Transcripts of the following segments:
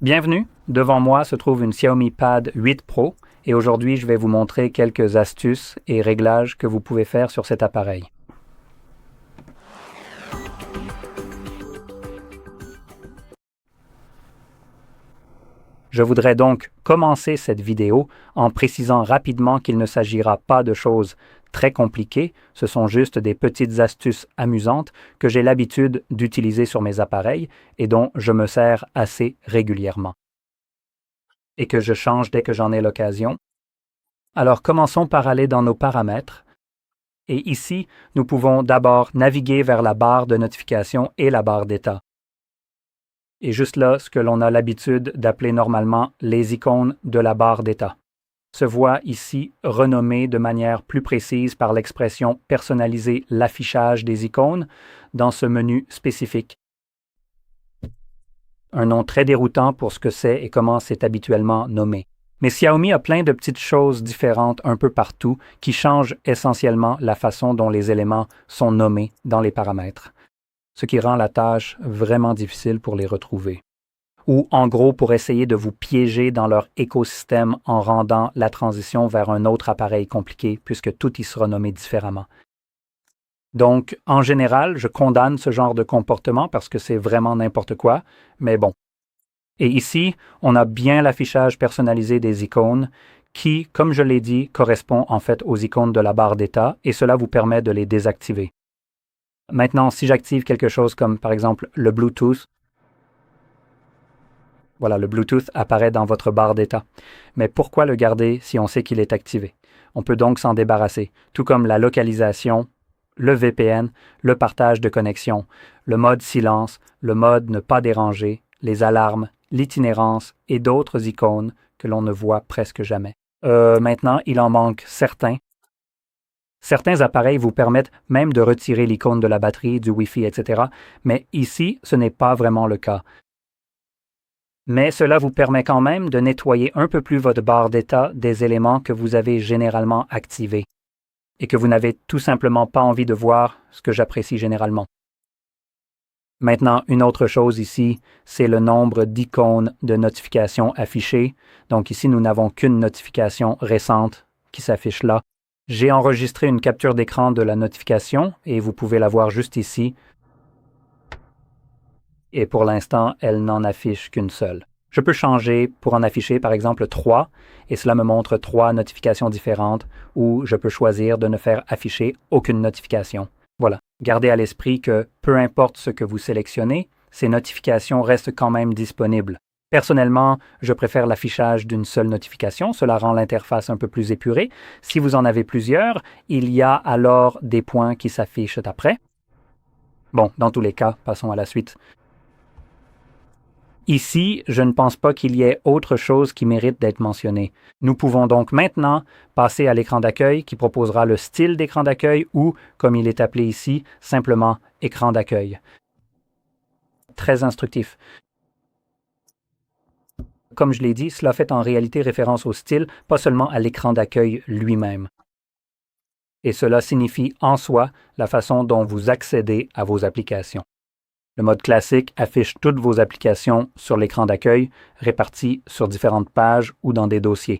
Bienvenue, devant moi se trouve une Xiaomi Pad 8 Pro et aujourd'hui je vais vous montrer quelques astuces et réglages que vous pouvez faire sur cet appareil. Je voudrais donc commencer cette vidéo en précisant rapidement qu'il ne s'agira pas de choses très compliquées, ce sont juste des petites astuces amusantes que j'ai l'habitude d'utiliser sur mes appareils et dont je me sers assez régulièrement et que je change dès que j'en ai l'occasion. Alors commençons par aller dans nos paramètres et ici nous pouvons d'abord naviguer vers la barre de notification et la barre d'état. Et juste là, ce que l'on a l'habitude d'appeler normalement les icônes de la barre d'état se voit ici renommé de manière plus précise par l'expression « personnaliser l'affichage des icônes » dans ce menu spécifique. Un nom très déroutant pour ce que c'est et comment c'est habituellement nommé. Mais Xiaomi a plein de petites choses différentes un peu partout qui changent essentiellement la façon dont les éléments sont nommés dans les paramètres, ce qui rend la tâche vraiment difficile pour les retrouver. Ou en gros pour essayer de vous piéger dans leur écosystème en rendant la transition vers un autre appareil compliqué puisque tout y sera nommé différemment. Donc, en général, je condamne ce genre de comportement parce que c'est vraiment n'importe quoi, mais bon. Et ici, on a bien l'affichage personnalisé des icônes qui, comme je l'ai dit, correspond en fait aux icônes de la barre d'état et cela vous permet de les désactiver. Maintenant, si j'active quelque chose comme par exemple le Bluetooth, voilà, le Bluetooth apparaît dans votre barre d'état. Mais pourquoi le garder si on sait qu'il est activé? On peut donc s'en débarrasser, tout comme la localisation, le VPN, le partage de connexion, le mode silence, le mode ne pas déranger, les alarmes, l'itinérance et d'autres icônes que l'on ne voit presque jamais. Maintenant, il en manque certains. Certains appareils vous permettent même de retirer l'icône de la batterie, du Wi-Fi, etc. Mais ici, ce n'est pas vraiment le cas. Mais cela vous permet quand même de nettoyer un peu plus votre barre d'état des éléments que vous avez généralement activés et que vous n'avez tout simplement pas envie de voir, ce que j'apprécie généralement. Maintenant, une autre chose ici, c'est le nombre d'icônes de notifications affichées. Donc ici, nous n'avons qu'une notification récente qui s'affiche là. J'ai enregistré une capture d'écran de la notification et vous pouvez la voir juste ici. Et pour l'instant, elle n'en affiche qu'une seule. Je peux changer pour en afficher par exemple 3 et cela me montre 3 notifications différentes ou je peux choisir de ne faire afficher aucune notification. Voilà. Gardez à l'esprit que peu importe ce que vous sélectionnez, ces notifications restent quand même disponibles. Personnellement, je préfère l'affichage d'une seule notification, cela rend l'interface un peu plus épurée. Si vous en avez plusieurs, il y a alors des points qui s'affichent après. Bon, dans tous les cas, passons à la suite. Ici, je ne pense pas qu'il y ait autre chose qui mérite d'être mentionnée. Nous pouvons donc maintenant passer à l'écran d'accueil qui proposera le style d'écran d'accueil ou, comme il est appelé ici, simplement écran d'accueil. Très instructif. Comme je l'ai dit, cela fait en réalité référence au style, pas seulement à l'écran d'accueil lui-même. Et cela signifie en soi la façon dont vous accédez à vos applications. Le mode classique affiche toutes vos applications sur l'écran d'accueil, réparties sur différentes pages ou dans des dossiers.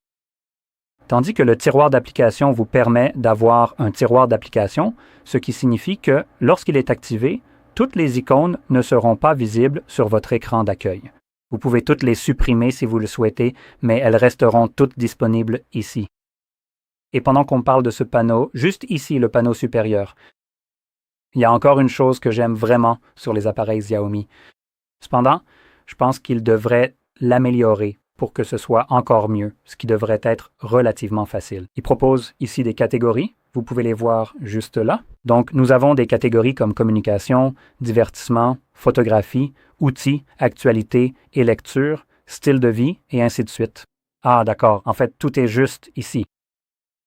Tandis que le tiroir d'application vous permet d'avoir un tiroir d'application, ce qui signifie que, lorsqu'il est activé, toutes les icônes ne seront pas visibles sur votre écran d'accueil. Vous pouvez toutes les supprimer si vous le souhaitez, mais elles resteront toutes disponibles ici. Et pendant qu'on parle de ce panneau, juste ici, le panneau supérieur, il y a encore une chose que j'aime vraiment sur les appareils Xiaomi. Cependant, je pense qu'ils devraient l'améliorer pour que ce soit encore mieux, ce qui devrait être relativement facile. Ils proposent ici des catégories, vous pouvez les voir juste là. Donc, nous avons des catégories comme communication, divertissement, photographie, outils, actualité et lecture, style de vie et ainsi de suite. Ah, d'accord, en fait, tout est juste ici.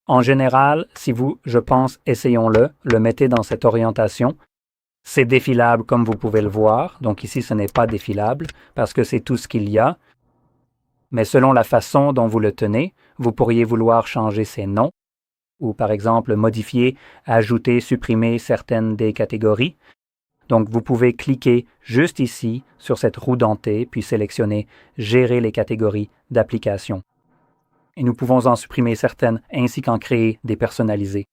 En général, si vous, je pense, essayons-le, le mettez dans cette orientation. C'est défilable comme vous pouvez le voir, donc ici ce n'est pas défilable parce que c'est tout ce qu'il y a. Mais selon la façon dont vous le tenez, vous pourriez vouloir changer ces noms ou par exemple modifier, ajouter, supprimer certaines des catégories. Donc, vous pouvez cliquer juste ici sur cette roue dentée, puis sélectionner « Gérer les catégories d'applications ». Et nous pouvons en supprimer certaines ainsi qu'en créer des personnalisées.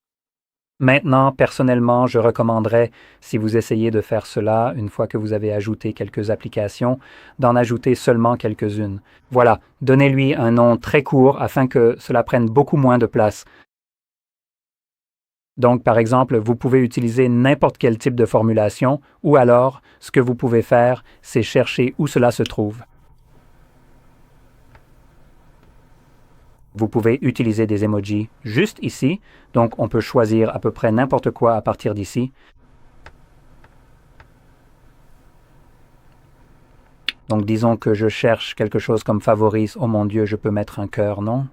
Maintenant, personnellement, je recommanderais, si vous essayez de faire cela, une fois que vous avez ajouté quelques applications, d'en ajouter seulement quelques-unes. Voilà, donnez-lui un nom très court afin que cela prenne beaucoup moins de place. Donc, par exemple, vous pouvez utiliser n'importe quel type de formulation, ou alors, ce que vous pouvez faire, c'est chercher où cela se trouve. Vous pouvez utiliser des emojis juste ici, donc on peut choisir à peu près n'importe quoi à partir d'ici. Donc disons que je cherche quelque chose comme favoris. Oh mon Dieu, je peux mettre un cœur, non?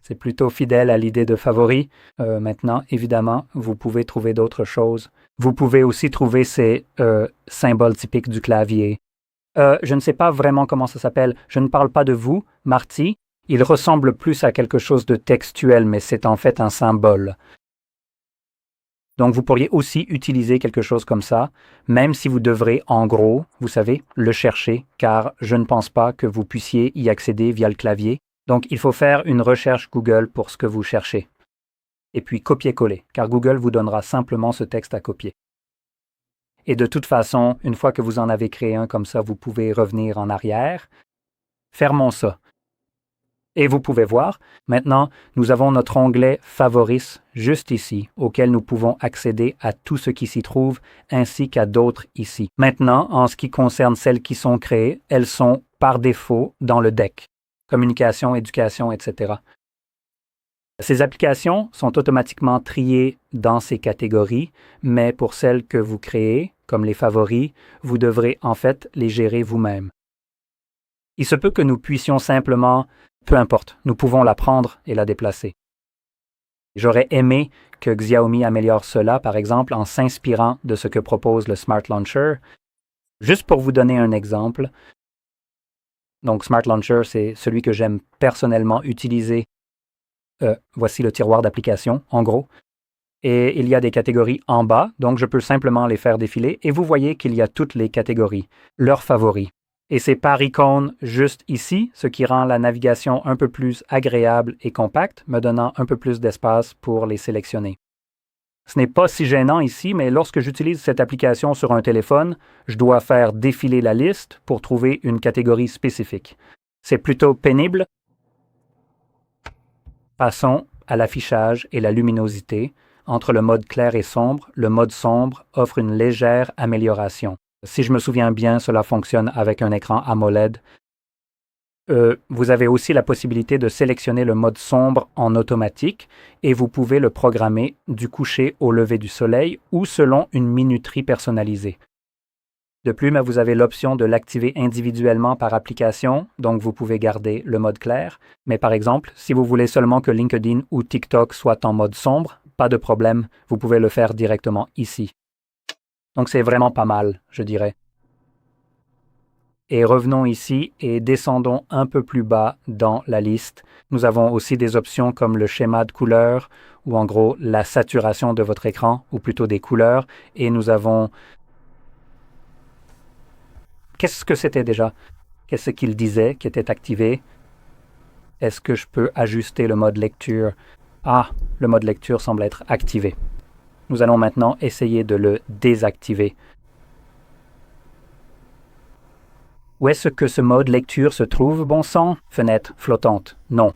C'est plutôt fidèle à l'idée de favori. Maintenant, évidemment, vous pouvez trouver d'autres choses. Vous pouvez aussi trouver ces symboles typiques du clavier. Je ne sais pas vraiment comment ça s'appelle. Je ne parle pas de vous, Marty. Il ressemble plus à quelque chose de textuel, mais c'est en fait un symbole. Donc vous pourriez aussi utiliser quelque chose comme ça, même si vous devrez, en gros, vous savez, le chercher, car je ne pense pas que vous puissiez y accéder via le clavier. Donc il faut faire une recherche Google pour ce que vous cherchez. Et puis copier-coller, car Google vous donnera simplement ce texte à copier. Et de toute façon, une fois que vous en avez créé un comme ça, vous pouvez revenir en arrière. Fermons ça. Et vous pouvez voir, maintenant, nous avons notre onglet Favoris juste ici, auquel nous pouvons accéder à tout ce qui s'y trouve, ainsi qu'à d'autres ici. Maintenant, en ce qui concerne celles qui sont créées, elles sont par défaut dans le deck. Communication, éducation, etc. Ces applications sont automatiquement triées dans ces catégories, mais pour celles que vous créez, comme les favoris, vous devrez en fait les gérer vous-même. Il se peut que nous puissions simplement, peu importe, nous pouvons la prendre et la déplacer. J'aurais aimé que Xiaomi améliore cela, par exemple, en s'inspirant de ce que propose le Smart Launcher. Juste pour vous donner un exemple, donc Smart Launcher, c'est celui que j'aime personnellement utiliser. Voici le tiroir d'applications, en gros. Et il y a des catégories en bas, donc je peux simplement les faire défiler, et vous voyez qu'il y a toutes les catégories, leurs favoris. Et c'est par icône juste ici, ce qui rend la navigation un peu plus agréable et compacte, me donnant un peu plus d'espace pour les sélectionner. Ce n'est pas si gênant ici, mais lorsque j'utilise cette application sur un téléphone, je dois faire défiler la liste pour trouver une catégorie spécifique. C'est plutôt pénible. Passons à l'affichage et la luminosité. Entre le mode clair et sombre, le mode sombre offre une légère amélioration. Si je me souviens bien, cela fonctionne avec un écran AMOLED. Vous avez aussi la possibilité de sélectionner le mode sombre en automatique et vous pouvez le programmer du coucher au lever du soleil ou selon une minuterie personnalisée. De plus, vous avez l'option de l'activer individuellement par application, donc vous pouvez garder le mode clair. Mais par exemple, si vous voulez seulement que LinkedIn ou TikTok soient en mode sombre, pas de problème, vous pouvez le faire directement ici. Donc c'est vraiment pas mal, je dirais. Et revenons ici et descendons un peu plus bas dans la liste. Nous avons aussi des options comme le schéma de couleurs, ou en gros la saturation de votre écran, ou plutôt des couleurs. Et nous avons... Qu'est-ce que c'était déjà? Qu'est-ce qu'il disait qui était activé? Est-ce que je peux ajuster le mode lecture? Ah, le mode lecture semble être activé. Nous allons maintenant essayer de le désactiver. Où est-ce que ce mode lecture se trouve, bon sang? Fenêtre flottante. Non.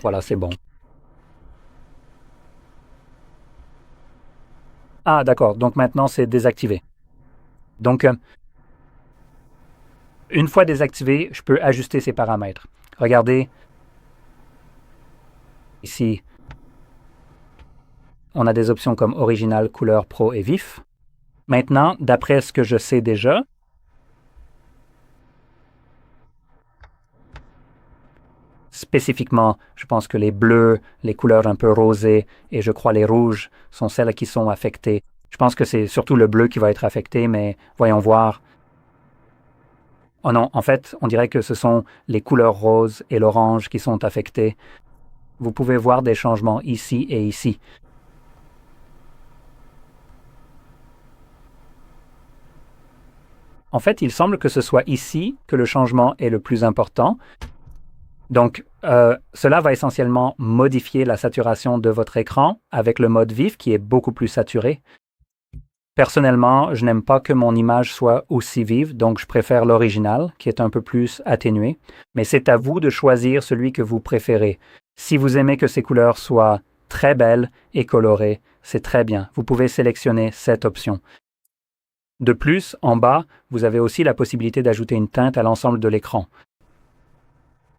Voilà, c'est bon. Ah, d'accord. Donc maintenant, c'est désactivé. Donc, une fois désactivé, je peux ajuster ces paramètres. Regardez. Ici, on a des options comme original, couleur, pro et vif. Maintenant, d'après ce que je sais déjà, spécifiquement, je pense que les bleus, les couleurs un peu rosées et je crois les rouges sont celles qui sont affectées. Je pense que c'est surtout le bleu qui va être affecté, mais voyons voir. Oh non, en fait, on dirait que ce sont les couleurs roses et l'orange qui sont affectées. vous pouvez voir des changements ici et ici. En fait, il semble que ce soit ici que le changement est le plus important. Donc, cela va essentiellement modifier la saturation de votre écran avec le mode vif qui est beaucoup plus saturé. Personnellement, je n'aime pas que mon image soit aussi vive, donc je préfère l'original qui est un peu plus atténué. Mais c'est à vous de choisir celui que vous préférez. Si vous aimez que ces couleurs soient très belles et colorées, c'est très bien. Vous pouvez sélectionner cette option. De plus, en bas, vous avez aussi la possibilité d'ajouter une teinte à l'ensemble de l'écran.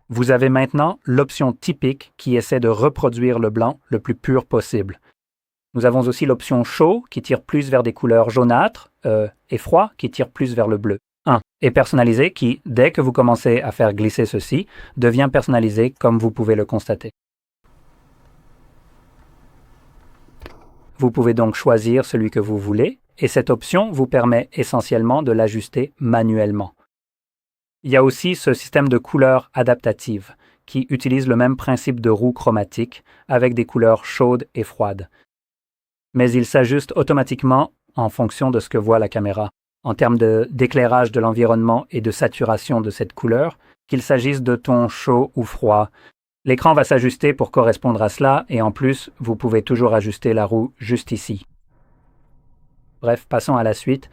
Vous avez maintenant l'option typique qui essaie de reproduire le blanc le plus pur possible. Nous avons aussi l'option chaud qui tire plus vers des couleurs jaunâtres et froid qui tire plus vers le bleu. Et personnalisé qui, dès que vous commencez à faire glisser ceci, devient personnalisé comme vous pouvez le constater. Vous pouvez donc choisir celui que vous voulez et cette option vous permet essentiellement de l'ajuster manuellement. Il y a aussi ce système de couleurs adaptatives qui utilise le même principe de roue chromatique avec des couleurs chaudes et froides. Mais il s'ajuste automatiquement en fonction de ce que voit la caméra, en termes d'éclairage de l'environnement et de saturation de cette couleur, qu'il s'agisse de tons chauds ou froids. L'écran va s'ajuster pour correspondre à cela et en plus, vous pouvez toujours ajuster la roue juste ici. Bref, passons à la suite.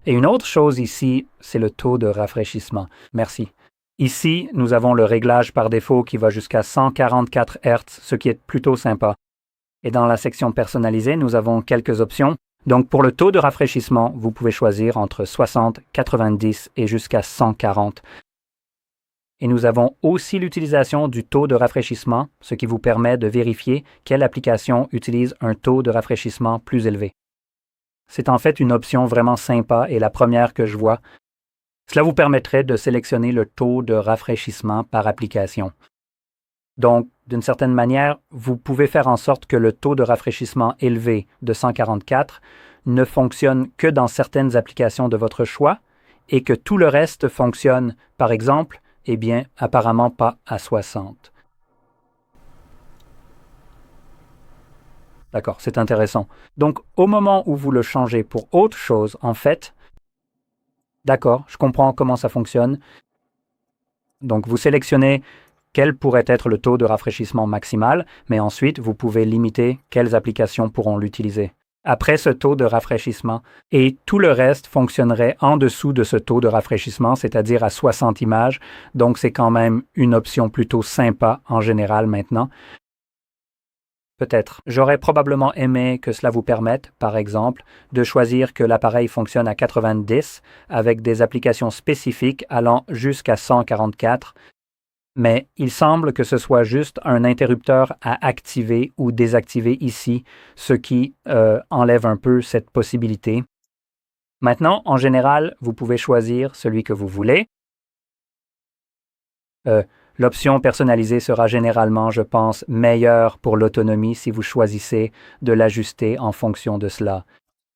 Et une autre chose ici, c'est le taux de rafraîchissement. Merci. Ici, nous avons le réglage par défaut qui va jusqu'à 144 Hz, ce qui est plutôt sympa. Et dans la section personnalisée, nous avons quelques options. Donc pour le taux de rafraîchissement, vous pouvez choisir entre 60, 90 et jusqu'à 140. Et nous avons aussi l'utilisation du taux de rafraîchissement, ce qui vous permet de vérifier quelle application utilise un taux de rafraîchissement plus élevé. C'est en fait une option vraiment sympa et la première que je vois. Cela vous permettrait de sélectionner le taux de rafraîchissement par application. Donc, d'une certaine manière, vous pouvez faire en sorte que le taux de rafraîchissement élevé de 144 ne fonctionne que dans certaines applications de votre choix et que tout le reste fonctionne, par exemple, apparemment pas à 60. D'accord, c'est intéressant. Donc, au moment où vous le changez pour autre chose, en fait, d'accord, je comprends comment ça fonctionne. Donc, vous sélectionnez quel pourrait être le taux de rafraîchissement maximal, mais ensuite, vous pouvez limiter quelles applications pourront l'utiliser. Après ce taux de rafraîchissement, et tout le reste fonctionnerait en dessous de ce taux de rafraîchissement, c'est-à-dire à 60 images, donc c'est quand même une option plutôt sympa en général maintenant. Peut-être. J'aurais probablement aimé que cela vous permette, par exemple, de choisir que l'appareil fonctionne à 90 avec des applications spécifiques allant jusqu'à 144, mais il semble que ce soit juste un interrupteur à activer ou désactiver ici, ce qui enlève un peu cette possibilité. Maintenant, en général, vous pouvez choisir celui que vous voulez. L'option personnalisée sera généralement, je pense, meilleure pour l'autonomie si vous choisissez de l'ajuster en fonction de cela.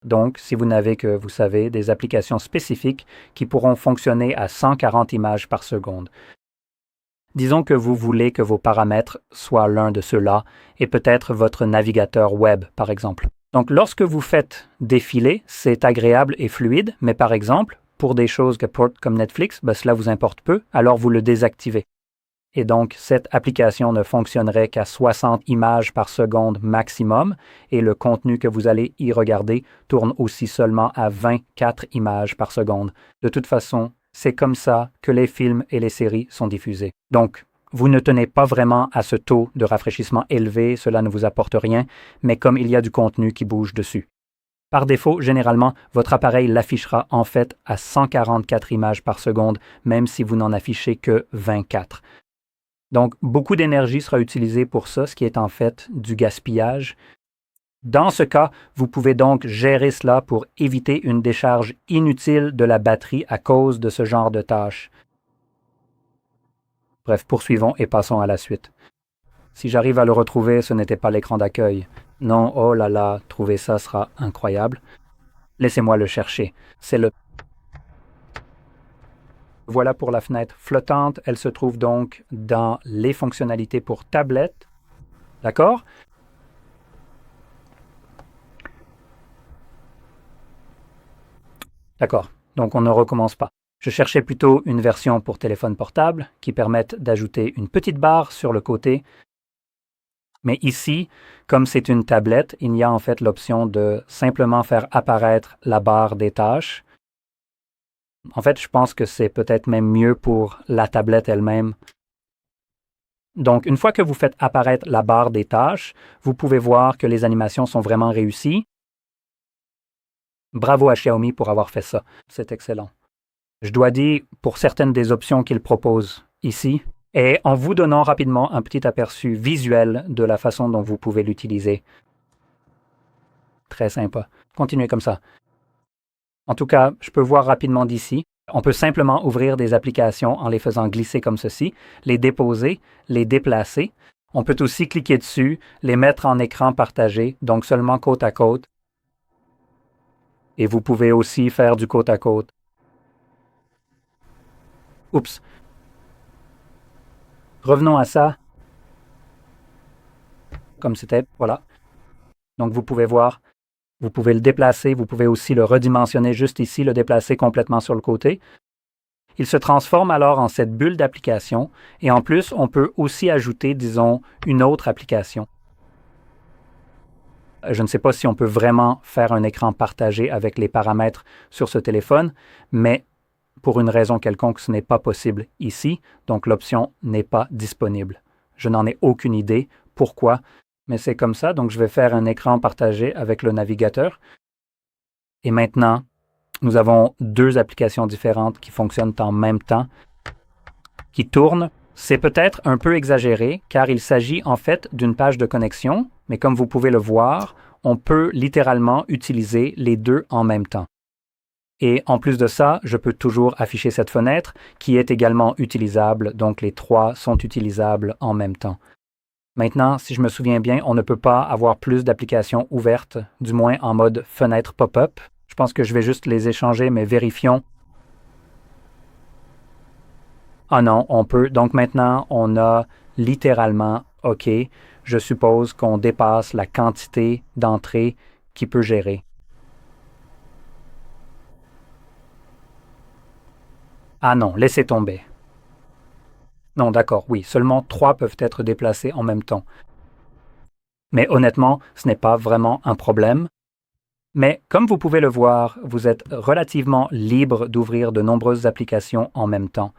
Donc, si vous n'avez que, vous savez, des applications spécifiques qui pourront fonctionner à 140 images par seconde. Disons que vous voulez que vos paramètres soient l'un de ceux-là et peut-être votre navigateur web, par exemple. Donc, lorsque vous faites défiler, c'est agréable et fluide, mais par exemple, pour des choses comme Netflix, cela vous importe peu, alors vous le désactivez. Et donc, cette application ne fonctionnerait qu'à 60 images par seconde maximum et le contenu que vous allez y regarder tourne aussi seulement à 24 images par seconde. De toute façon, c'est comme ça que les films et les séries sont diffusés. Donc, vous ne tenez pas vraiment à ce taux de rafraîchissement élevé, cela ne vous apporte rien, mais comme il y a du contenu qui bouge dessus. Par défaut, généralement, votre appareil l'affichera en fait à 144 images par seconde, même si vous n'en affichez que 24. Donc, beaucoup d'énergie sera utilisée pour ça, ce qui est en fait du gaspillage. Dans ce cas, vous pouvez donc gérer cela pour éviter une décharge inutile de la batterie à cause de ce genre de tâches. Bref, poursuivons et passons à la suite. Si j'arrive à le retrouver, ce n'était pas l'écran d'accueil. Non, oh là là, trouver ça sera incroyable. Laissez-moi le chercher. C'est le... Voilà pour la fenêtre flottante. Elle se trouve donc dans les fonctionnalités pour tablette. D'accord? D'accord. Donc on ne recommence pas. Je cherchais plutôt une version pour téléphone portable qui permette d'ajouter une petite barre sur le côté. Mais ici, comme c'est une tablette, il y a en fait l'option de simplement faire apparaître la barre des tâches. En fait, je pense que c'est peut-être même mieux pour la tablette elle-même. Donc, une fois que vous faites apparaître la barre des tâches, vous pouvez voir que les animations sont vraiment réussies. Bravo à Xiaomi pour avoir fait ça. C'est excellent. Je dois dire, pour certaines des options qu'ils proposent ici, et en vous donnant rapidement un petit aperçu visuel de la façon dont vous pouvez l'utiliser. Très sympa. Continuez comme ça. En tout cas, je peux voir rapidement d'ici. On peut simplement ouvrir des applications en les faisant glisser comme ceci, les déposer, les déplacer. On peut aussi cliquer dessus, les mettre en écran partagé, donc seulement côte à côte. Et vous pouvez aussi faire du côte à côte. Oups. Revenons à ça. Comme c'était, voilà. Donc vous pouvez voir, vous pouvez le déplacer, vous pouvez aussi le redimensionner juste ici, le déplacer complètement sur le côté. Il se transforme alors en cette bulle d'application et en plus, on peut aussi ajouter, disons, une autre application. Je ne sais pas si on peut vraiment faire un écran partagé avec les paramètres sur ce téléphone, mais pour une raison quelconque, ce n'est pas possible ici, donc l'option n'est pas disponible. Je n'en ai aucune idée pourquoi, mais c'est comme ça, donc je vais faire un écran partagé avec le navigateur. Et maintenant, nous avons deux applications différentes qui fonctionnent en même temps, qui tournent. C'est peut-être un peu exagéré, car il s'agit en fait d'une page de connexion, mais comme vous pouvez le voir, on peut littéralement utiliser les deux en même temps. Et en plus de ça, je peux toujours afficher cette fenêtre qui est également utilisable, donc les trois sont utilisables en même temps. Maintenant, si je me souviens bien, on ne peut pas avoir plus d'applications ouvertes, du moins en mode fenêtre pop-up. Je pense que je vais juste les échanger, mais vérifions. Ah non, on peut. Donc maintenant, on a littéralement OK. Je suppose qu'on dépasse la quantité d'entrées qu'il peut gérer. Ah non, laissez tomber. Non, d'accord, oui, seulement trois peuvent être déplacés en même temps. Mais honnêtement, ce n'est pas vraiment un problème. Mais comme vous pouvez le voir, vous êtes relativement libre d'ouvrir de nombreuses applications en même temps.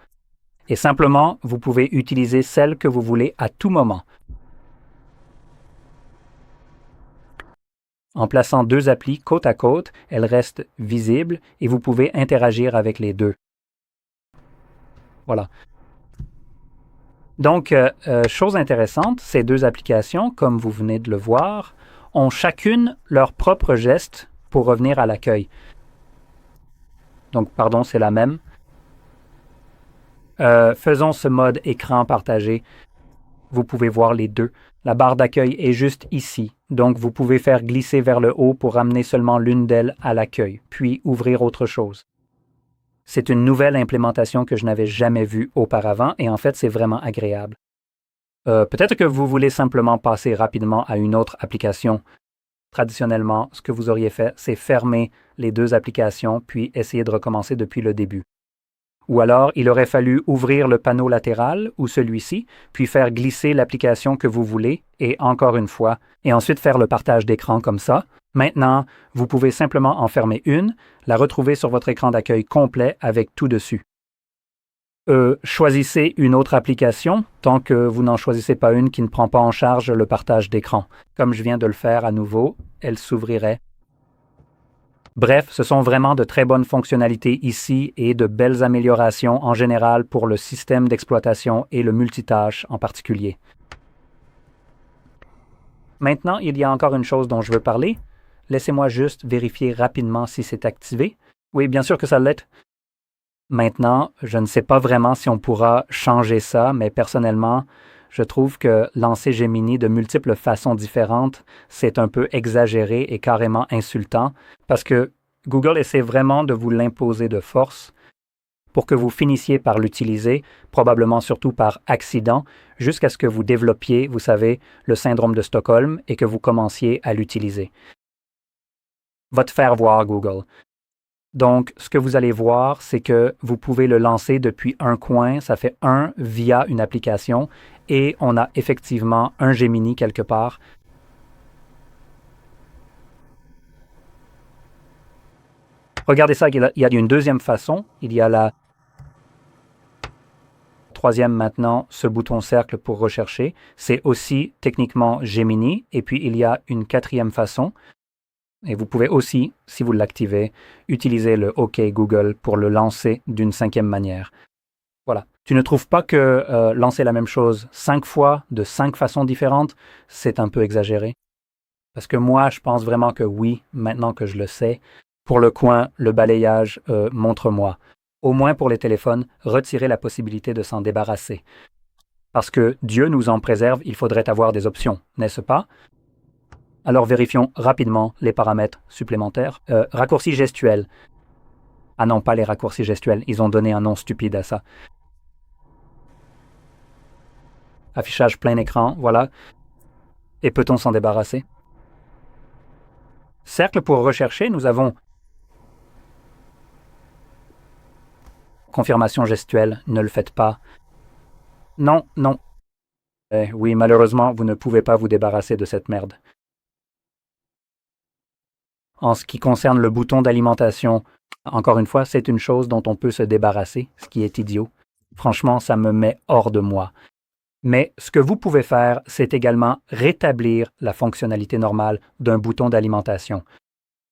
Et simplement, vous pouvez utiliser celle que vous voulez à tout moment. En plaçant deux applis côte à côte, elles restent visibles et vous pouvez interagir avec les deux. Voilà. Donc, chose intéressante, ces deux applications, comme vous venez de le voir, ont chacune leur propre geste pour revenir à l'accueil. Donc, pardon, c'est la même. Faisons ce mode écran partagé. Vous pouvez voir les deux. La barre d'accueil est juste ici, donc vous pouvez faire glisser vers le haut pour ramener seulement l'une d'elles à l'accueil, puis ouvrir autre chose. C'est une nouvelle implémentation que je n'avais jamais vue auparavant et en fait, c'est vraiment agréable. Peut-être que vous voulez simplement passer rapidement à une autre application. Traditionnellement, ce que vous auriez fait, c'est fermer les deux applications puis essayer de recommencer depuis le début. Ou alors, il aurait fallu ouvrir le panneau latéral ou celui-ci, puis faire glisser l'application que vous voulez, et encore une fois, et ensuite faire le partage d'écran comme ça. Maintenant, vous pouvez simplement en fermer une, la retrouver sur votre écran d'accueil complet avec tout dessus. Choisissez une autre application tant que vous n'en choisissez pas une qui ne prend pas en charge le partage d'écran. Comme je viens de le faire à nouveau, elle s'ouvrirait. Bref, ce sont vraiment de très bonnes fonctionnalités ici et de belles améliorations en général pour le système d'exploitation et le multitâche en particulier. Maintenant, il y a encore une chose dont je veux parler. Laissez-moi juste vérifier rapidement si c'est activé. Oui, bien sûr que ça l'est. Maintenant, je ne sais pas vraiment si on pourra changer ça, mais personnellement, je trouve que lancer Gemini de multiples façons différentes, c'est un peu exagéré et carrément insultant, parce que Google essaie vraiment de vous l'imposer de force. pour que vous finissiez par l'utiliser, probablement surtout par accident, jusqu'à ce que vous développiez, vous savez, le syndrome de Stockholm et que vous commenciez à l'utiliser. Va te faire voir, Google. Donc, ce que vous allez voir, c'est que vous pouvez le lancer depuis un coin, ça fait un via une application, et on a effectivement un Gemini quelque part. Regardez ça, il y a une deuxième façon, il y a la troisième maintenant, ce bouton cercle pour rechercher. C'est aussi techniquement Gemini, et puis il y a une quatrième façon. Et vous pouvez aussi, si vous l'activez, utiliser le OK Google pour le lancer d'une cinquième manière. Voilà. Tu ne trouves pas que lancer la même chose 5 fois, de 5 façons différentes, c'est un peu exagéré? Parce que moi, je pense vraiment que oui, maintenant que je le sais. Pour le coin, le balayage, montre-moi. Au moins pour les téléphones, retirez la possibilité de s'en débarrasser. Parce que Dieu nous en préserve, il faudrait avoir des options, n'est-ce pas? Alors vérifions rapidement les paramètres supplémentaires. Raccourcis gestuels. Ah non, pas les raccourcis gestuels. Ils ont donné un nom stupide à ça. Affichage plein écran, voilà. Et peut-on s'en débarrasser? Cercle pour rechercher, nous avons confirmation gestuelle, ne le faites pas. Non, non. Oui, malheureusement, vous ne pouvez pas vous débarrasser de cette merde. En ce qui concerne le bouton d'alimentation, encore une fois, c'est une chose dont on peut se débarrasser, ce qui est idiot. Franchement, ça me met hors de moi. Mais ce que vous pouvez faire, c'est également rétablir la fonctionnalité normale d'un bouton d'alimentation.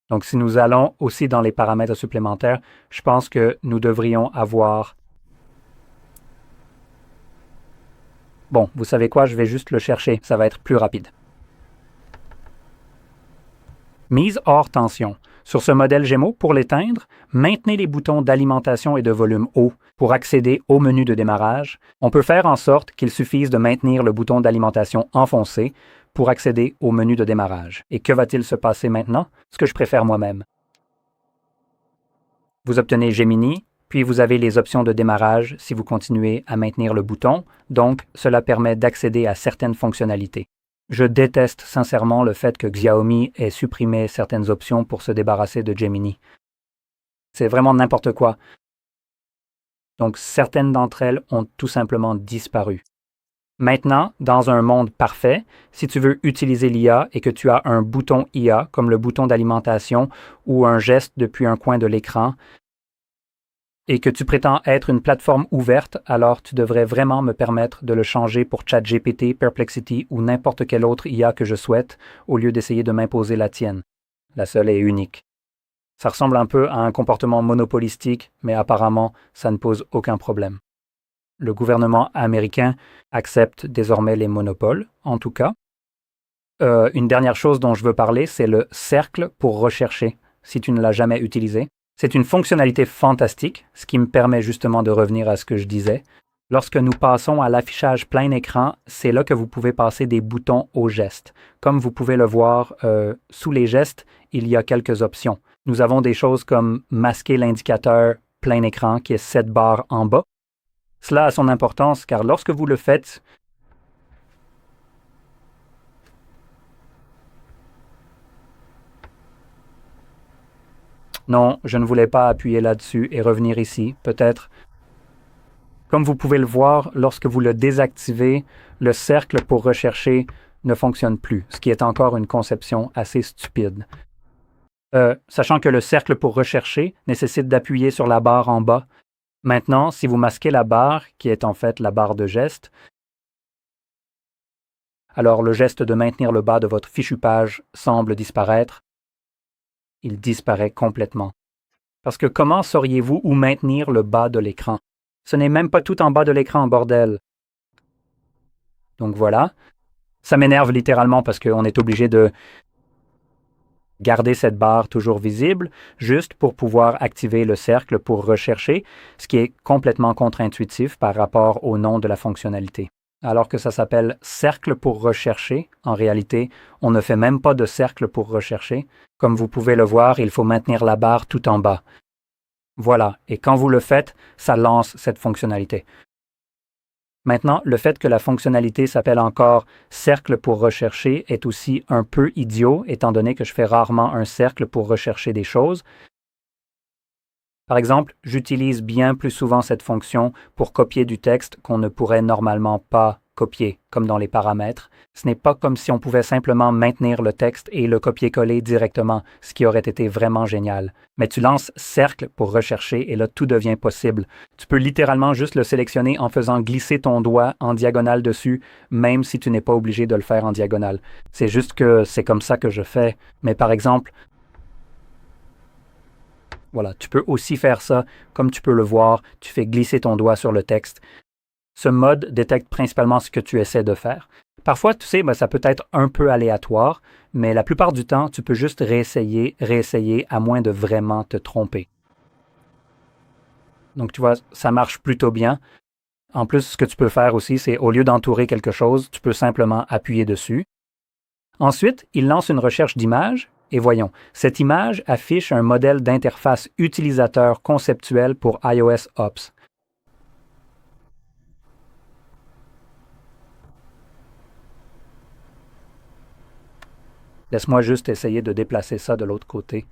Donc, si nous allons aussi dans les paramètres supplémentaires, je pense que nous devrions avoir... Bon, vous savez quoi, je vais juste le chercher, ça va être plus rapide. Mise hors tension. Sur ce modèle Gémeaux, pour l'éteindre, maintenez les boutons d'alimentation et de volume haut pour accéder au menu de démarrage. On peut faire en sorte qu'il suffise de maintenir le bouton d'alimentation enfoncé pour accéder au menu de démarrage. Et que va-t-il se passer maintenant? Ce que je préfère moi-même. Vous obtenez Gemini, puis vous avez les options de démarrage si vous continuez à maintenir le bouton, donc cela permet d'accéder à certaines fonctionnalités. Je déteste sincèrement le fait que Xiaomi ait supprimé certaines options pour se débarrasser de Gemini. C'est vraiment n'importe quoi. Donc certaines d'entre elles ont tout simplement disparu. Maintenant, dans un monde parfait, si tu veux utiliser l'IA et que tu as un bouton IA comme le bouton d'alimentation ou un geste depuis un coin de l'écran, et que tu prétends être une plateforme ouverte, alors tu devrais vraiment me permettre de le changer pour ChatGPT, Perplexity ou n'importe quelle autre IA que je souhaite, au lieu d'essayer de m'imposer la tienne. La seule est unique. Ça ressemble un peu à un comportement monopolistique, mais apparemment, ça ne pose aucun problème. Le gouvernement américain accepte désormais les monopoles, en tout cas. Une dernière chose dont je veux parler, c'est le cercle pour rechercher, si tu ne l'as jamais utilisé. C'est une fonctionnalité fantastique, ce qui me permet justement de revenir à ce que je disais. Lorsque nous passons à l'affichage plein écran, c'est là que vous pouvez passer des boutons aux gestes. Comme vous pouvez le voir, sous les gestes, il y a quelques options. Nous avons des choses comme masquer l'indicateur plein écran qui est cette barre en bas. Cela a son importance car lorsque vous le faites, non, je ne voulais pas appuyer là-dessus et revenir ici, peut-être. Comme vous pouvez le voir, lorsque vous le désactivez, le cercle pour rechercher ne fonctionne plus, ce qui est encore une conception assez stupide. Sachant que le cercle pour rechercher nécessite d'appuyer sur la barre en bas. Maintenant, si vous masquez la barre, qui est en fait la barre de geste, alors le geste de maintenir le bas de votre fichue page semble disparaître. Il disparaît complètement. Parce que comment sauriez-vous où maintenir le bas de l'écran? Ce n'est même pas tout en bas de l'écran, bordel. Donc voilà. Ça m'énerve littéralement parce qu'on est obligé de garder cette barre toujours visible, juste pour pouvoir activer le cercle pour rechercher, ce qui est complètement contre-intuitif par rapport au nom de la fonctionnalité. Alors que ça s'appelle cercle pour rechercher, en réalité, on ne fait même pas de cercle pour rechercher. Comme vous pouvez le voir, il faut maintenir la barre tout en bas. Voilà, et quand vous le faites, ça lance cette fonctionnalité. Maintenant, le fait que la fonctionnalité s'appelle encore cercle pour rechercher est aussi un peu idiot, étant donné que je fais rarement un cercle pour rechercher des choses. Par exemple, j'utilise bien plus souvent cette fonction pour copier du texte qu'on ne pourrait normalement pas copier, comme dans les paramètres. Ce n'est pas comme si on pouvait simplement maintenir le texte et le copier-coller directement, ce qui aurait été vraiment génial. Mais tu lances cercle pour rechercher et là, tout devient possible. Tu peux littéralement juste le sélectionner en faisant glisser ton doigt en diagonale dessus, même si tu n'es pas obligé de le faire en diagonale. C'est juste que c'est comme ça que je fais. Mais par exemple, voilà, tu peux aussi faire ça, comme tu peux le voir, tu fais glisser ton doigt sur le texte. Ce mode détecte principalement ce que tu essaies de faire. Parfois, tu sais, ça peut être un peu aléatoire, mais la plupart du temps, tu peux juste réessayer, à moins de vraiment te tromper. Donc, tu vois, ça marche plutôt bien. En plus, ce que tu peux faire aussi, c'est au lieu d'entourer quelque chose, tu peux simplement appuyer dessus. Ensuite, il lance une recherche d'image. Et voyons, cette image affiche un modèle d'interface utilisateur conceptuel pour iOS Ops. Laisse-moi juste essayer de déplacer ça de l'autre côté.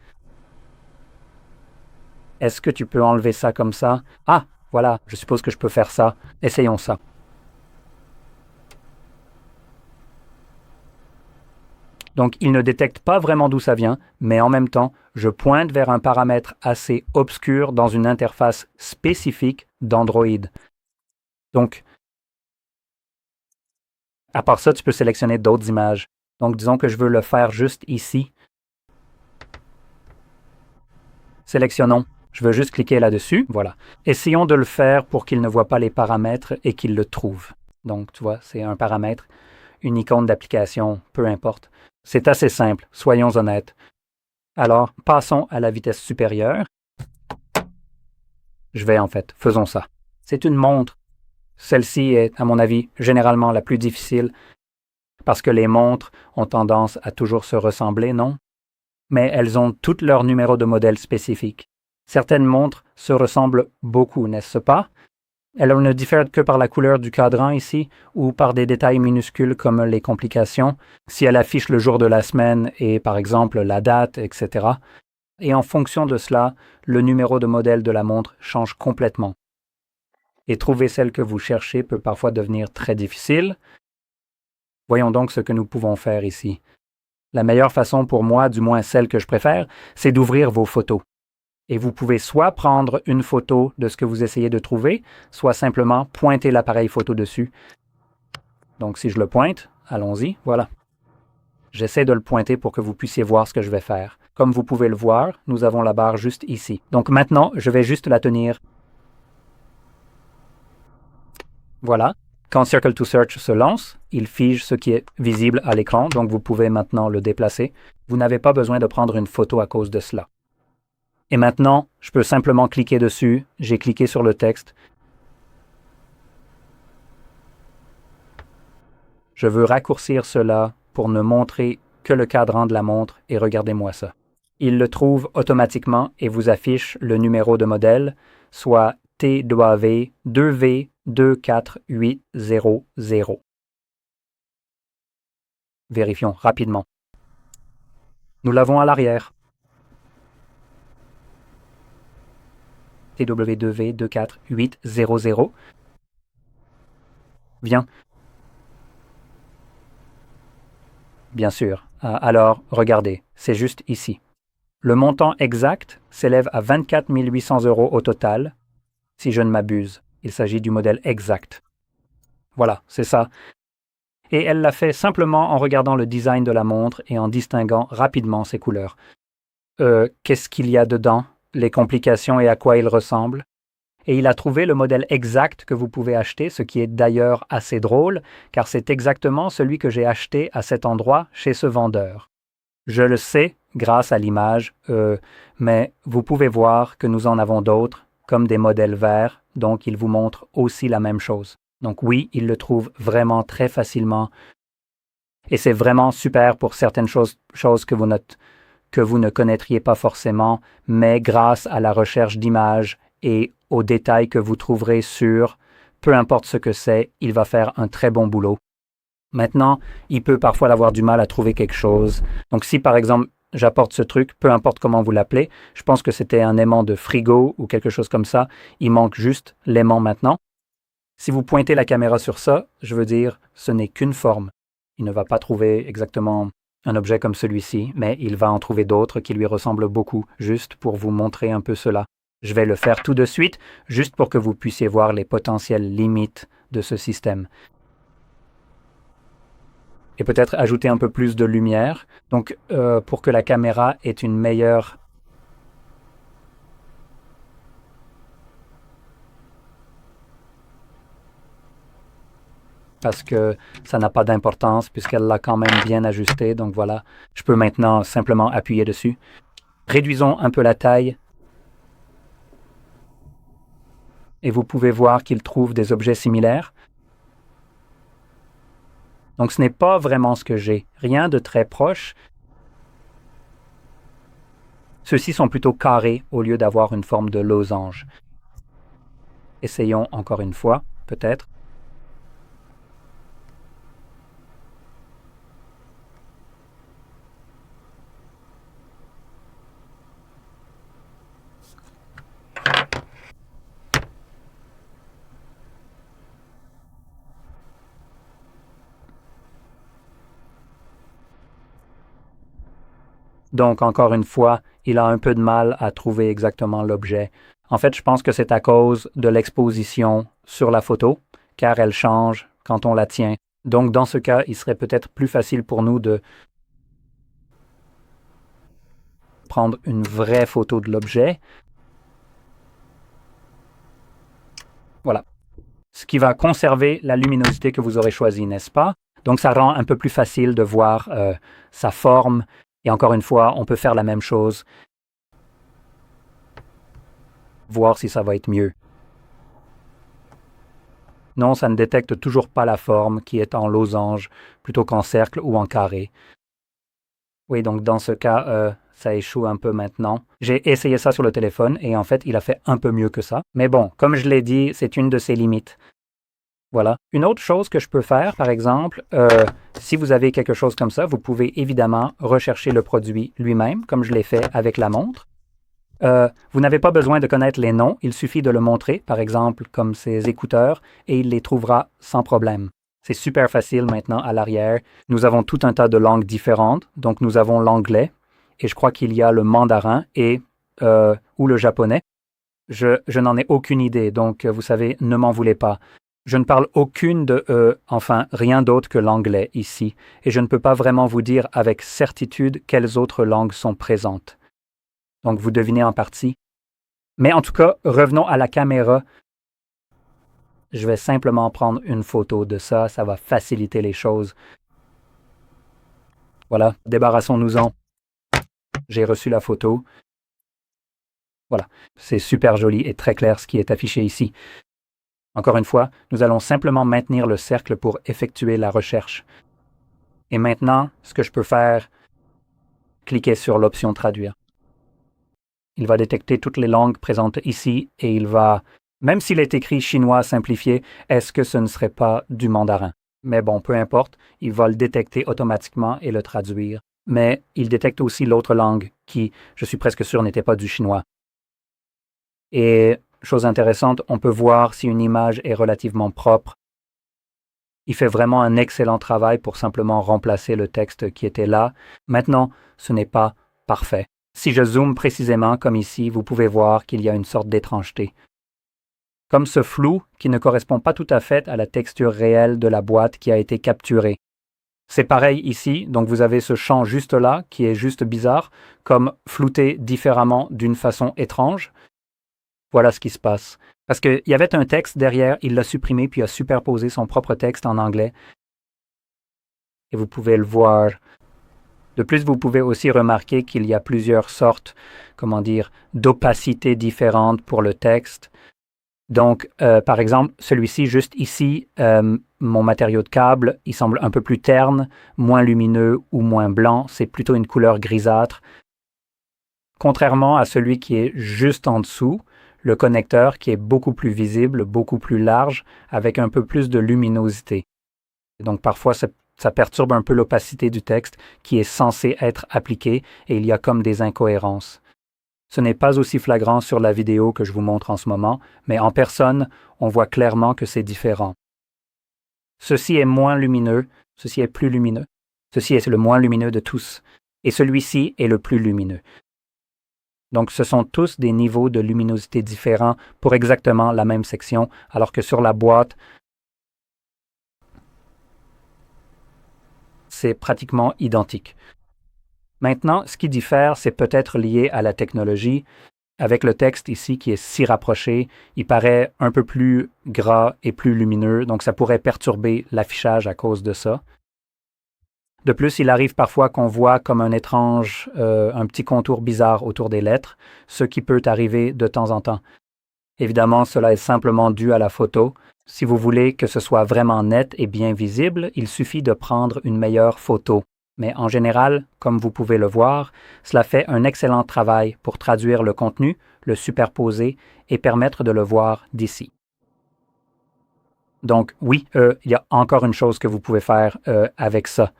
Est-ce que tu peux enlever ça comme ça? Ah, voilà, je suppose que je peux faire ça. Essayons ça. Donc, il ne détecte pas vraiment d'où ça vient, mais en même temps, je pointe vers un paramètre assez obscur dans une interface spécifique d'Android. Donc, à part ça, tu peux sélectionner d'autres images. Donc, disons que je veux le faire juste ici. Sélectionnons. Je veux juste cliquer là-dessus. Voilà. Essayons de le faire pour qu'il ne voit pas les paramètres et qu'il le trouve. Donc, tu vois, c'est un paramètre, une icône d'application, peu importe. C'est assez simple, soyons honnêtes. Alors, passons à la vitesse supérieure. Faisons ça. C'est une montre. Celle-ci est, à mon avis, généralement la plus difficile parce que les montres ont tendance à toujours se ressembler, non? Mais elles ont toutes leurs numéros de modèle spécifiques. Certaines montres se ressemblent beaucoup, n'est-ce pas? Elles ne diffèrent que par la couleur du cadran ici ou par des détails minuscules comme les complications, si elle affiche le jour de la semaine et par exemple la date, etc. Et en fonction de cela, le numéro de modèle de la montre change complètement. Et trouver celle que vous cherchez peut parfois devenir très difficile. Voyons donc ce que nous pouvons faire ici. La meilleure façon pour moi, du moins celle que je préfère, c'est d'ouvrir vos photos. Et vous pouvez soit prendre une photo de ce que vous essayez de trouver, soit simplement pointer l'appareil photo dessus. Donc si je le pointe, allons-y, voilà. J'essaie de le pointer pour que vous puissiez voir ce que je vais faire. Comme vous pouvez le voir, nous avons la barre juste ici. Donc maintenant, je vais juste la tenir. Voilà. Quand Circle to Search se lance, il fige ce qui est visible à l'écran, donc vous pouvez maintenant le déplacer. Vous n'avez pas besoin de prendre une photo à cause de cela. Et maintenant, je peux simplement cliquer dessus. J'ai cliqué sur le texte. Je veux raccourcir cela pour ne montrer que le cadran de la montre et regardez-moi ça. Il le trouve automatiquement et vous affiche le numéro de modèle, soit TW 2V 24800. Vérifions rapidement. Nous l'avons à l'arrière. TW2V 24800. Viens. Bien sûr. Alors, regardez, c'est juste ici. Le montant exact s'élève à 24 800 € au total, si je ne m'abuse. Il s'agit du modèle exact. Voilà, c'est ça. Et elle l'a fait simplement en regardant le design de la montre et en distinguant rapidement ses couleurs. Qu'est-ce qu'il y a dedans, les complications et à quoi il ressemble? Et il a trouvé le modèle exact que vous pouvez acheter, ce qui est d'ailleurs assez drôle, car c'est exactement celui que j'ai acheté à cet endroit chez ce vendeur. Je le sais grâce à l'image, mais vous pouvez voir que nous en avons d'autres, comme des modèles verts, donc il vous montre aussi la même chose. Donc oui, il le trouve vraiment très facilement. Et c'est vraiment super pour certaines choses que que vous ne connaîtriez pas forcément, mais grâce à la recherche d'images et aux détails que vous trouverez sur, peu importe ce que c'est, il va faire un très bon boulot. Maintenant, il peut parfois avoir du mal à trouver quelque chose. Donc si par exemple, j'apporte ce truc, peu importe comment vous l'appelez, je pense que c'était un aimant de frigo ou quelque chose comme ça, il manque juste l'aimant maintenant. Si vous pointez la caméra sur ça, je veux dire, ce n'est qu'une forme. Il ne va pas trouver exactement un objet comme celui-ci, mais il va en trouver d'autres qui lui ressemblent beaucoup, juste pour vous montrer un peu cela. Je vais le faire tout de suite, juste pour que vous puissiez voir les potentielles limites de ce système. Et peut-être ajouter un peu plus de lumière, donc pour que la caméra ait une meilleure... parce que ça n'a pas d'importance puisqu'elle l'a quand même bien ajusté. Donc voilà, je peux maintenant simplement appuyer dessus. Réduisons un peu la taille. Et vous pouvez voir qu'il trouve des objets similaires. Donc ce n'est pas vraiment ce que j'ai. Rien de très proche. Ceux-ci sont plutôt carrés au lieu d'avoir une forme de losange. Essayons encore une fois, peut-être. Donc, encore une fois, il a un peu de mal à trouver exactement l'objet. En fait, je pense que c'est à cause de l'exposition sur la photo, car elle change quand on la tient. Donc, dans ce cas, il serait peut-être plus facile pour nous de prendre une vraie photo de l'objet. Voilà. Ce qui va conserver la luminosité que vous aurez choisie, n'est-ce pas? Donc, ça rend un peu plus facile de voir sa forme. Et encore une fois, on peut faire la même chose. Voir si ça va être mieux. Non, ça ne détecte toujours pas la forme qui est en losange plutôt qu'en cercle ou en carré. Oui, donc dans ce cas, ça échoue un peu maintenant. J'ai essayé ça sur le téléphone et en fait, il a fait un peu mieux que ça. Mais bon, comme je l'ai dit, c'est une de ses limites. Voilà. Une autre chose que je peux faire, par exemple, si vous avez quelque chose comme ça, vous pouvez évidemment rechercher le produit lui-même, comme je l'ai fait avec la montre. Vous n'avez pas besoin de connaître les noms, il suffit de le montrer, par exemple, comme ces écouteurs, et il les trouvera sans problème. C'est super facile maintenant à l'arrière. Nous avons tout un tas de langues différentes, donc nous avons l'anglais, et je crois qu'il y a le mandarin ou le japonais. Je n'en ai aucune idée, donc vous savez, ne m'en voulez pas. Je ne parle rien d'autre que l'anglais ici, et je ne peux pas vraiment vous dire avec certitude quelles autres langues sont présentes. Donc vous devinez en partie. Mais en tout cas, revenons à la caméra. Je vais simplement prendre une photo de ça, ça va faciliter les choses. Voilà, débarrassons-nous-en. J'ai reçu la photo. Voilà, c'est super joli et très clair ce qui est affiché ici. Encore une fois, nous allons simplement maintenir le cercle pour effectuer la recherche. Et maintenant, ce que je peux faire, cliquer sur l'option Traduire. Il va détecter toutes les langues présentes ici et il va, même s'il est écrit chinois simplifié, est-ce que ce ne serait pas du mandarin? Mais bon, peu importe, il va le détecter automatiquement et le traduire. Mais il détecte aussi l'autre langue qui, je suis presque sûr, n'était pas du chinois. Et, chose intéressante, on peut voir si une image est relativement propre. Il fait vraiment un excellent travail pour simplement remplacer le texte qui était là. Maintenant, ce n'est pas parfait. Si je zoome précisément, comme ici, vous pouvez voir qu'il y a une sorte d'étrangeté. Comme ce flou qui ne correspond pas tout à fait à la texture réelle de la boîte qui a été capturée. C'est pareil ici, donc vous avez ce champ juste là, qui est juste bizarre, comme flouté différemment d'une façon étrange. Voilà ce qui se passe. Parce qu'il y avait un texte derrière, il l'a supprimé puis a superposé son propre texte en anglais. Et vous pouvez le voir. De plus, vous pouvez aussi remarquer qu'il y a plusieurs sortes, d'opacité différentes pour le texte. Donc, par exemple, celui-ci, juste ici, mon matériau de câble, il semble un peu plus terne, moins lumineux ou moins blanc. C'est plutôt une couleur grisâtre. contrairement à celui qui est juste en dessous, le connecteur qui est beaucoup plus visible, beaucoup plus large, avec un peu plus de luminosité. Donc parfois, ça perturbe un peu l'opacité du texte qui est censé être appliqué et il y a comme des incohérences. Ce n'est pas aussi flagrant sur la vidéo que je vous montre en ce moment, mais en personne, on voit clairement que c'est différent. Ceci est moins lumineux, ceci est plus lumineux. Ceci est le moins lumineux de tous, et celui-ci est le plus lumineux. Donc ce sont tous des niveaux de luminosité différents pour exactement la même section, alors que sur la boîte, c'est pratiquement identique. Maintenant, ce qui diffère, c'est peut-être lié à la technologie. Avec le texte ici qui est si rapproché, il paraît un peu plus gras et plus lumineux, donc ça pourrait perturber l'affichage à cause de ça. De plus, il arrive parfois qu'on voit comme un petit contour bizarre autour des lettres, ce qui peut arriver de temps en temps. Évidemment, cela est simplement dû à la photo. Si vous voulez que ce soit vraiment net et bien visible, il suffit de prendre une meilleure photo. Mais en général, comme vous pouvez le voir, cela fait un excellent travail pour traduire le contenu, le superposer et permettre de le voir d'ici. Donc oui, il y a encore une chose que vous pouvez faire avec ça.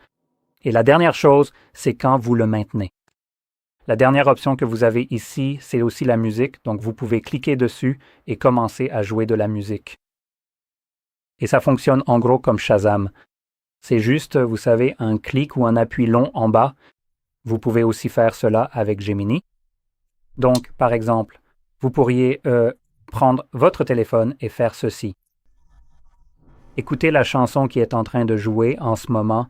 Et la dernière chose, c'est quand vous le maintenez. La dernière option que vous avez ici, c'est aussi la musique, donc vous pouvez cliquer dessus et commencer à jouer de la musique. Et ça fonctionne en gros comme Shazam. C'est juste, vous savez, un clic ou un appui long en bas. Vous pouvez aussi faire cela avec Gemini. Donc, par exemple, vous pourriez prendre votre téléphone et faire ceci. Écoutez la chanson qui est en train de jouer en ce moment.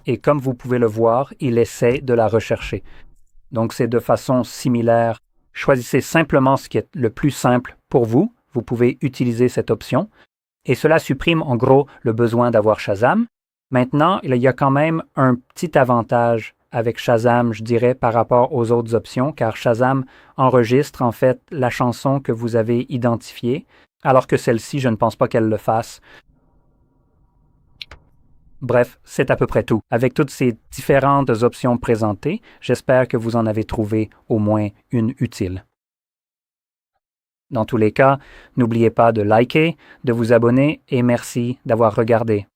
Et comme vous pouvez le voir, il essaie de la rechercher. Donc, c'est de façon similaire. Choisissez simplement ce qui est le plus simple pour vous. Vous pouvez utiliser cette option. Et cela supprime en gros le besoin d'avoir Shazam. Maintenant, il y a quand même un petit avantage avec Shazam, je dirais, par rapport aux autres options, car Shazam enregistre en fait la chanson que vous avez identifiée, alors que celle-ci, je ne pense pas qu'elle le fasse. Bref, c'est à peu près tout. Avec toutes ces différentes options présentées, j'espère que vous en avez trouvé au moins une utile. Dans tous les cas, n'oubliez pas de liker, de vous abonner et merci d'avoir regardé.